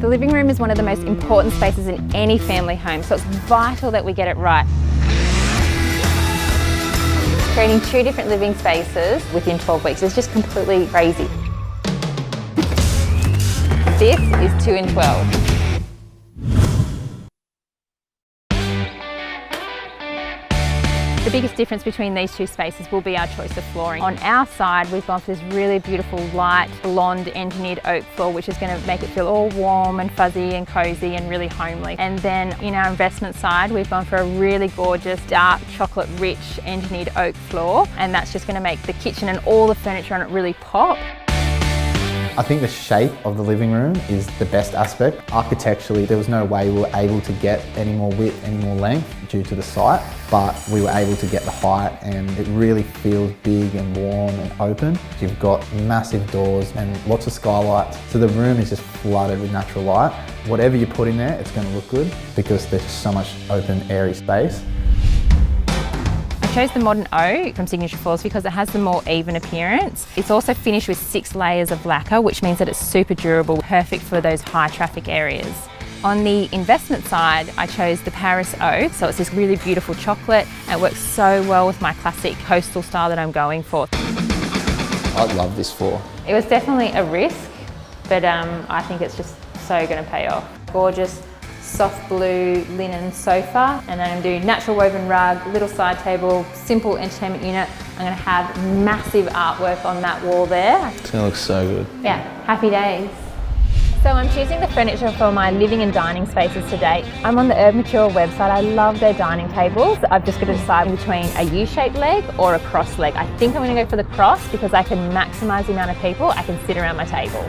The living room is one of the most important spaces in any family home, so it's vital that we get it right. Creating 2 different living spaces within 12 weeks is just completely crazy. This is 2 in 12. The biggest difference between these 2 spaces will be our choice of flooring. On our side, we've gone for this really beautiful light blonde engineered oak floor, which is going to make it feel all warm and fuzzy and cozy and really homely. And then in our investment side, we've gone for a really gorgeous dark chocolate rich engineered oak floor, and that's just going to make the kitchen and all the furniture on it really pop. I think the shape of the living room is the best aspect. Architecturally, there was no way we were able to get any more width, any more length due to the site, but we were able to get the height, and it really feels big and warm and open. You've got massive doors and lots of skylights, so the room is just flooded with natural light. Whatever you put in there, it's going to look good because there's so much open, airy space. I chose the modern oak from Signature Floors because it has the more even appearance. It's also finished with 6 layers of lacquer, which means that it's super durable, perfect for those high traffic areas. On the investment side, I chose the Paris oak, so it's this really beautiful chocolate, and it works so well with my classic coastal style that I'm going for. I love this floor. It was definitely a risk, but I think it's just so going to pay off. Gorgeous soft blue linen sofa, and then I'm doing natural woven rug, little side table, simple entertainment unit. I'm going to have massive artwork on that wall there. It's going to look so good. Yeah, happy days. So I'm choosing the furniture for my living and dining spaces today. I'm on the Herb Mature website. I love their dining tables. I've just got to decide between a U-shaped leg or a cross leg. I think I'm going to go for the cross because I can maximise the amount of people I can sit around my table.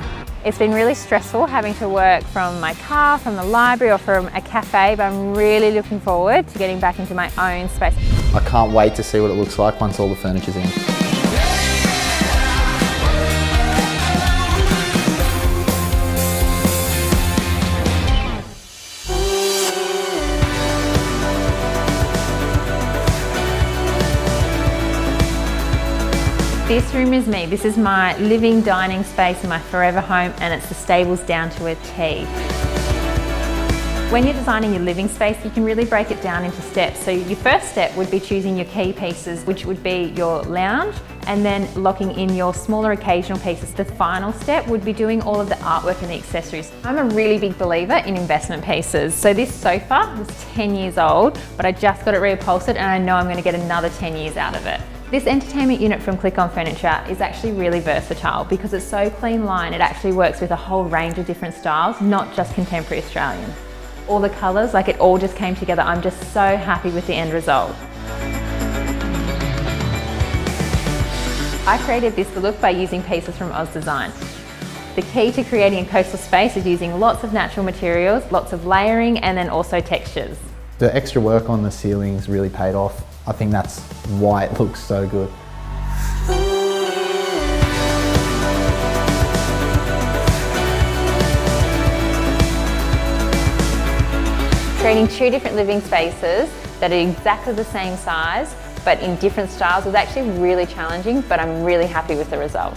It's been really stressful having to work from my car, from the library or from a cafe, but I'm really looking forward to getting back into my own space. I can't wait to see what it looks like once all the furniture's in. This room is me. This is my living dining space in my forever home, and it's the stables down to a T. When you're designing your living space, you can really break it down into steps. So your first step would be choosing your key pieces, which would be your lounge, and then locking in your smaller occasional pieces. The final step would be doing all of the artwork and the accessories. I'm a really big believer in investment pieces. So this sofa was 10 years old, but I just got it reupholstered, and I know I'm going to get another 10 years out of it. This entertainment unit from Click On Furniture is actually really versatile because it's so clean line. It actually works with a whole range of different styles, not just contemporary Australian. All the colours, like it all just came together. I'm just so happy with the end result. I created this look by using pieces from Oz Design. The key to creating a coastal space is using lots of natural materials, lots of layering, and then also textures. The extra work on the ceilings really paid off. I think that's why it looks so good. Creating 2 different living spaces that are exactly the same size but in different styles was actually really challenging, but I'm really happy with the result.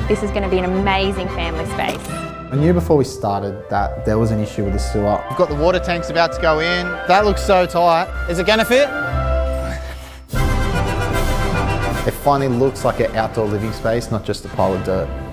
This is going to be an amazing family space. I knew before we started that there was an issue with the sewer. We've got the water tanks about to go in. That looks so tight. Is it going to fit? It finally looks like an outdoor living space, not just a pile of dirt.